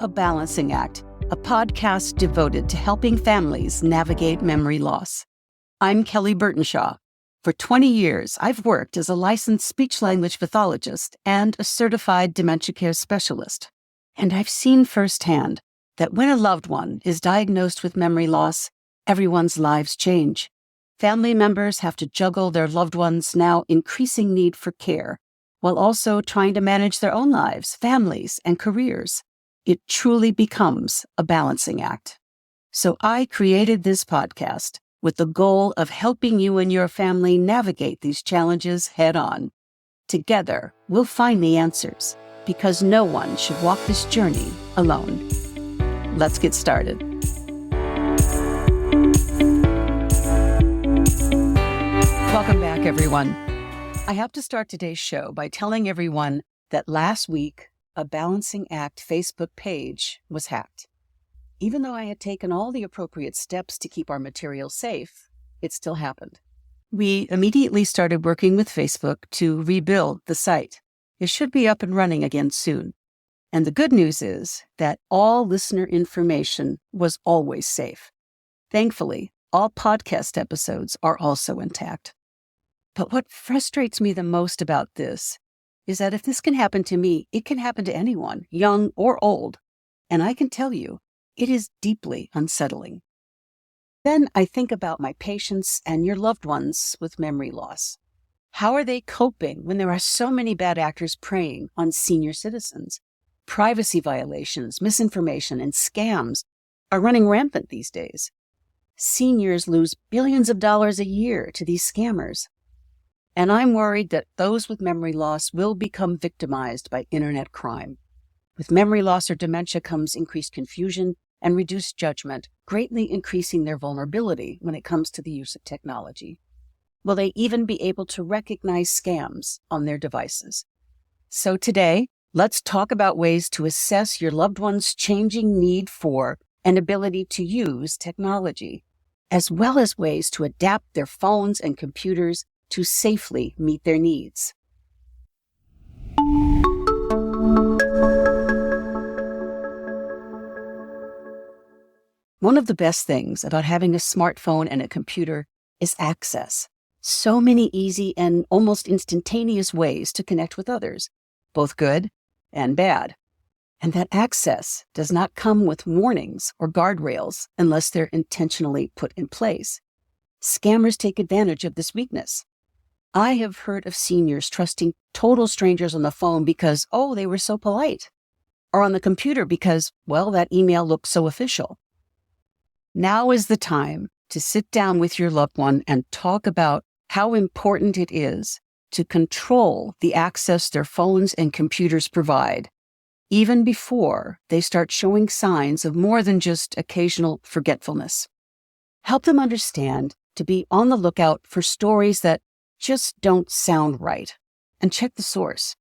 A Balancing Act, a podcast devoted to helping families navigate memory loss. I'm Kelly Burtonshaw. For 20 years, I've worked as a licensed speech-language pathologist and a certified dementia care specialist. And I've seen firsthand that when a loved one is diagnosed with memory loss, everyone's lives change. Family members have to juggle their loved ones' now increasing need for care, while also trying to manage their own lives, families, and careers. It truly becomes a balancing act. So I created this podcast with the goal of helping you and your family navigate these challenges head-on. Together, we'll find the answers, because no one should walk this journey alone. Let's get started. Welcome back, everyone. I have to start today's show by telling everyone that last week, a Balancing Act Facebook page was hacked. Even though I had taken all the appropriate steps to keep our material safe, it still happened. We immediately started working with Facebook to rebuild the site. It should be up and running again soon. And the good news is that all listener information was always safe. Thankfully, all podcast episodes are also intact. But what frustrates me the most about this is that if this can happen to me, it can happen to anyone, young or old. And I can tell you, it is deeply unsettling. Then I think about my patients and your loved ones with memory loss. How are they coping when there are so many bad actors preying on senior citizens? Privacy violations, misinformation, and scams are running rampant these days. Seniors lose billions of dollars a year to these scammers. And I'm worried that those with memory loss will become victimized by internet crime. With memory loss or dementia comes increased confusion and reduced judgment, greatly increasing their vulnerability when it comes to the use of technology. Will they even be able to recognize scams on their devices? So today, let's talk about ways to assess your loved one's changing need for and ability to use technology, as well as ways to adapt their phones and computers to safely meet their needs. One of the best things about having a smartphone and a computer is access. So many easy and almost instantaneous ways to connect with others, both good and bad. And that access does not come with warnings or guardrails unless they're intentionally put in place. Scammers take advantage of this weakness. I have heard of seniors trusting total strangers on the phone because, they were so polite. Or on the computer because, that email looked so official. Now is the time to sit down with your loved one and talk about how important it is to control the access their phones and computers provide, even before they start showing signs of more than just occasional forgetfulness. Help them understand to be on the lookout for stories that just don't sound right, and check the source.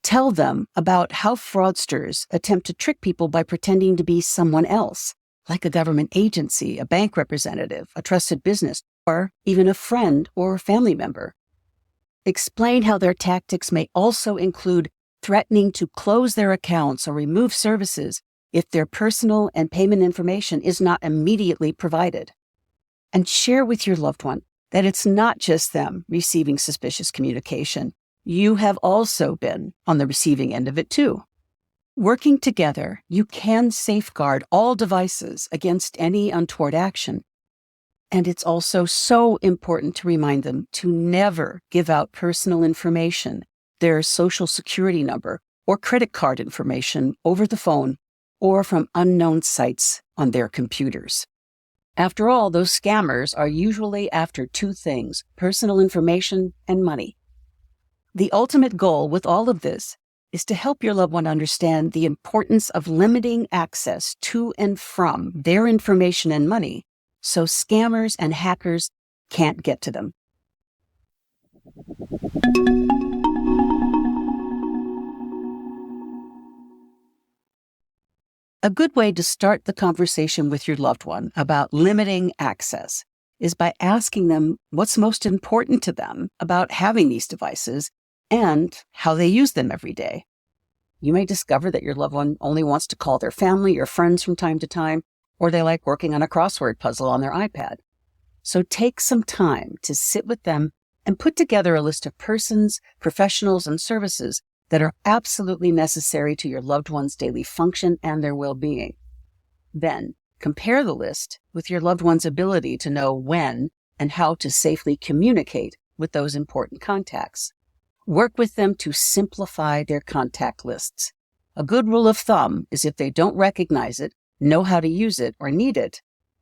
Tell them about how fraudsters attempt to trick people by pretending to be someone else, like a government agency, a bank representative, a trusted business, or even a friend or family member. Explain how their tactics may also include threatening to close their accounts or remove services if their personal and payment information is not immediately provided. And share with your loved one that it's not just them receiving suspicious communication. You have also been on the receiving end of it too. Working together, you can safeguard all devices against any untoward action. And it's also so important to remind them to never give out personal information, their social security number or credit card information over the phone or from unknown sites on their computers. After all, those scammers are usually after two things: personal information and money. The ultimate goal with all of this is to help your loved one understand the importance of limiting access to and from their information and money so scammers and hackers can't get to them. A good way to start the conversation with your loved one about limiting access is by asking them what's most important to them about having these devices and how they use them every day. You may discover that your loved one only wants to call their family or friends from time to time, or they like working on a crossword puzzle on their iPad. So take some time to sit with them and put together a list of persons, professionals, and services that are absolutely necessary to your loved one's daily function and their well-being. Then, compare the list with your loved one's ability to know when and how to safely communicate with those important contacts. Work with them to simplify their contact lists. A good rule of thumb is if they don't recognize it, know how to use it, or need it,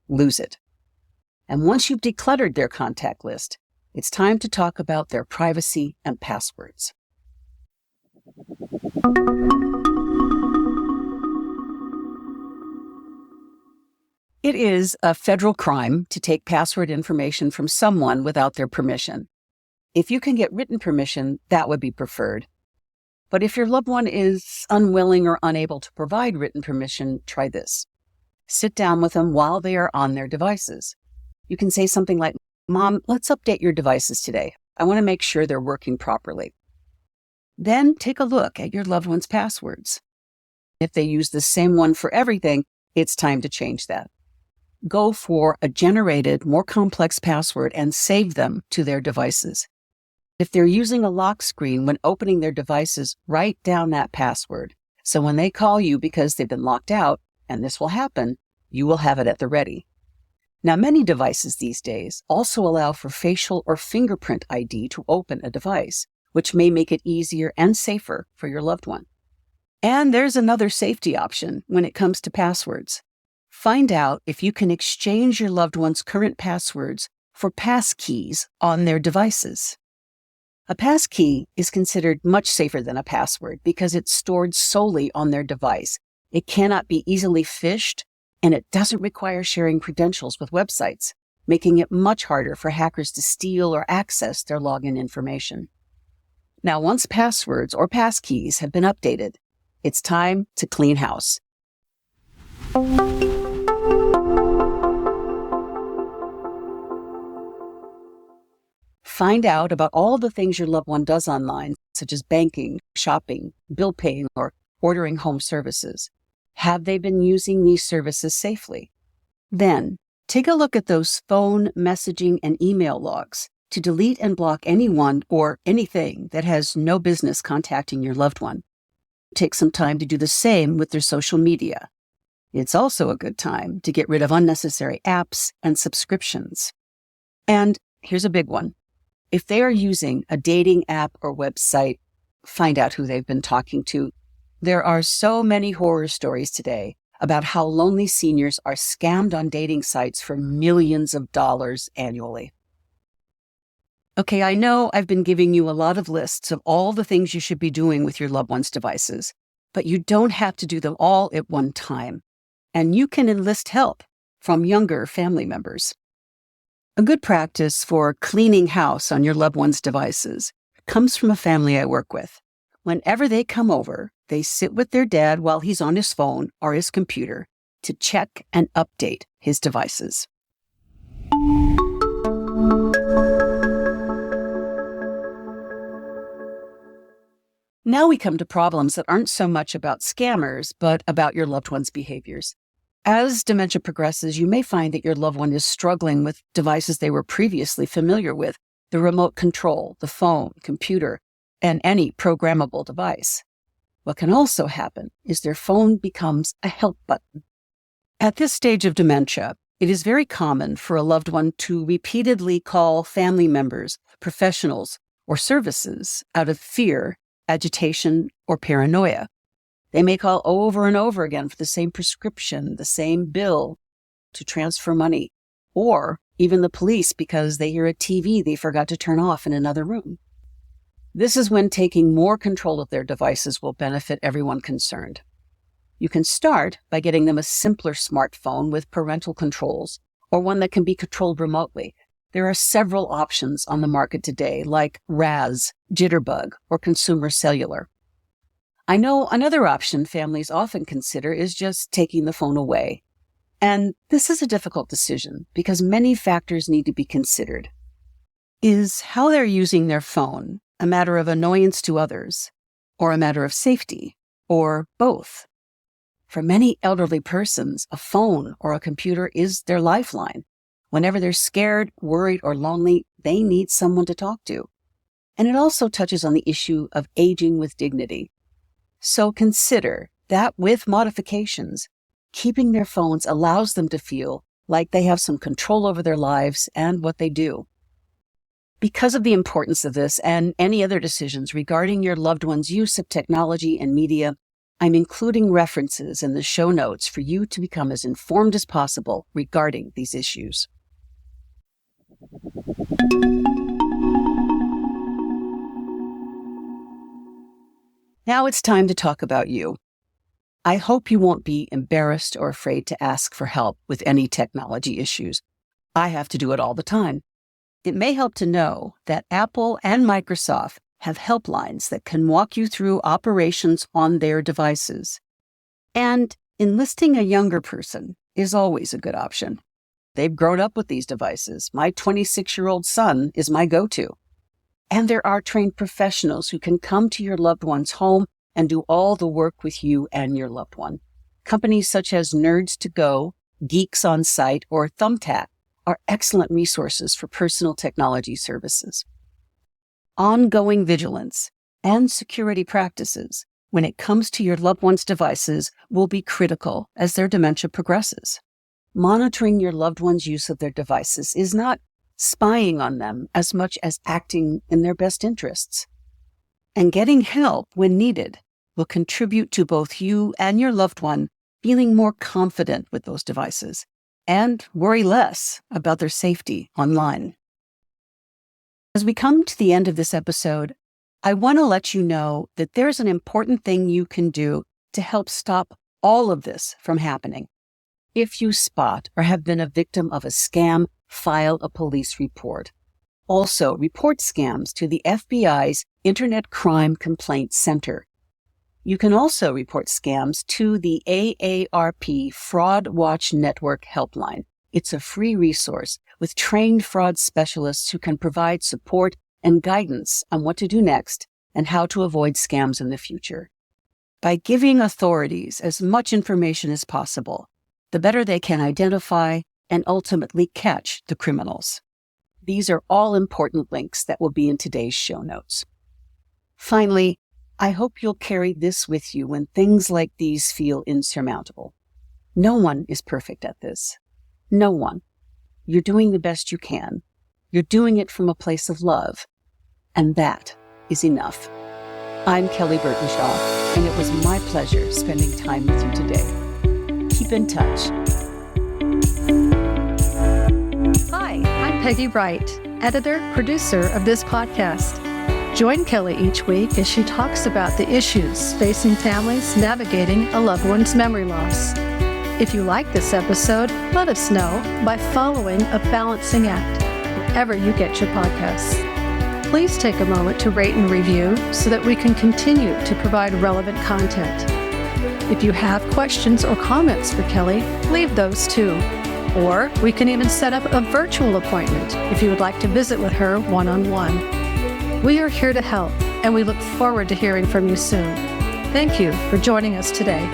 lose it. And once you've decluttered their contact list, it's time to talk about their privacy and passwords. It is a federal crime to take password information from someone without their permission. If you can get written permission, that would be preferred. But if your loved one is unwilling or unable to provide written permission, try this. Sit down with them while they are on their devices. You can say something like, "Mom, let's update your devices today. I want to make sure they're working properly." Then take a look at your loved one's passwords. If they use the same one for everything, it's time to change that. Go for a generated, more complex password and save them to their devices. If they're using a lock screen when opening their devices, write down that password. So when they call you because they've been locked out, and this will happen, you will have it at the ready. Now, many devices these days also allow for facial or fingerprint ID to open a device, which may make it easier and safer for your loved one. And there's another safety option when it comes to passwords. Find out if you can exchange your loved one's current passwords for passkeys on their devices. A passkey is considered much safer than a password because it's stored solely on their device. It cannot be easily phished, and it doesn't require sharing credentials with websites, making it much harder for hackers to steal or access their login information. Now, once passwords or passkeys have been updated, it's time to clean house. Find out about all the things your loved one does online, such as banking, shopping, bill paying, or ordering home services. Have they been using these services safely? Then, take a look at those phone, messaging, and email logs to delete and block anyone or anything that has no business contacting your loved one. Take some time to do the same with their social media. It's also a good time to get rid of unnecessary apps and subscriptions. And here's a big one. If they are using a dating app or website, find out who they've been talking to. There are so many horror stories today about how lonely seniors are scammed on dating sites for millions of dollars annually. Okay, I know I've been giving you a lot of lists of all the things you should be doing with your loved one's devices, but you don't have to do them all at one time. And you can enlist help from younger family members. A good practice for cleaning house on your loved one's devices comes from a family I work with. Whenever they come over, they sit with their dad while he's on his phone or his computer to check and update his devices. Now we come to problems that aren't so much about scammers, but about your loved one's behaviors. As dementia progresses, you may find that your loved one is struggling with devices they were previously familiar with, the remote control, the phone, computer, and any programmable device. What can also happen is their phone becomes a help button. At this stage of dementia, it is very common for a loved one to repeatedly call family members, professionals, or services out of fear, agitation, or paranoia. They may call over and over again for the same prescription, the same bill, to transfer money, or even the police because they hear a TV they forgot to turn off in another room. This is when taking more control of their devices will benefit everyone concerned. You can start by getting them a simpler smartphone with parental controls, or one that can be controlled remotely. There are several options on the market today, like Raz, Jitterbug, or Consumer Cellular. I know another option families often consider is just taking the phone away. And this is a difficult decision because many factors need to be considered. Is how they're using their phone a matter of annoyance to others or a matter of safety? or both? For many elderly persons, a phone or a computer is their lifeline. Whenever they're scared, worried, or lonely, they need someone to talk to. And it also touches on the issue of aging with dignity. So consider that with modifications, keeping their phones allows them to feel like they have some control over their lives and what they do. Because of the importance of this and any other decisions regarding your loved one's use of technology and media, I'm including references in the show notes for you to become as informed as possible regarding these issues. Now it's time to talk about you. I hope you won't be embarrassed or afraid to ask for help with any technology issues. I have to do it all the time. It may help to know that Apple and Microsoft have helplines that can walk you through operations on their devices. And enlisting a younger person is always a good option. They've grown up with these devices. My 26-year-old son is my go-to. And there are trained professionals who can come to your loved one's home and do all the work with you and your loved one. Companies such as Nerds2Go, Geeks on Site, or Thumbtack are excellent resources for personal technology services. Ongoing vigilance and security practices when it comes to your loved one's devices will be critical as their dementia progresses. Monitoring your loved one's use of their devices is not spying on them as much as acting in their best interests. And getting help when needed will contribute to both you and your loved one feeling more confident with those devices and worry less about their safety online. As we come to the end of this episode, I want to let you know that there's an important thing you can do to help stop all of this from happening. If you spot or have been a victim of a scam, file a police report. Also, report scams to the FBI's Internet Crime Complaint Center. You can also report scams to the AARP Fraud Watch Network helpline. It's a free resource with trained fraud specialists who can provide support and guidance on what to do next and how to avoid scams in the future. By giving authorities as much information as possible, the better they can identify and ultimately catch the criminals. These are all important links that will be in today's show notes. Finally, I hope you'll carry this with you when things like these feel insurmountable. No one is perfect at this. No one. You're doing the best you can. You're doing it from a place of love. And that is enough. I'm Kelly Burtenshaw, and it was my pleasure spending time with you today. Keep in touch. Hi, I'm Peggy Wright, editor, producer of this podcast. Join Kelly each week as she talks about the issues facing families navigating a loved one's memory loss. If you like this episode, let us know by following A Balancing Act wherever you get your podcasts. Please take a moment to rate and review so that we can continue to provide relevant content. If you have questions or comments for Kelly, leave those too. Or we can even set up a virtual appointment if you would like to visit with her one-on-one. We are here to help, and we look forward to hearing from you soon. Thank you for joining us today.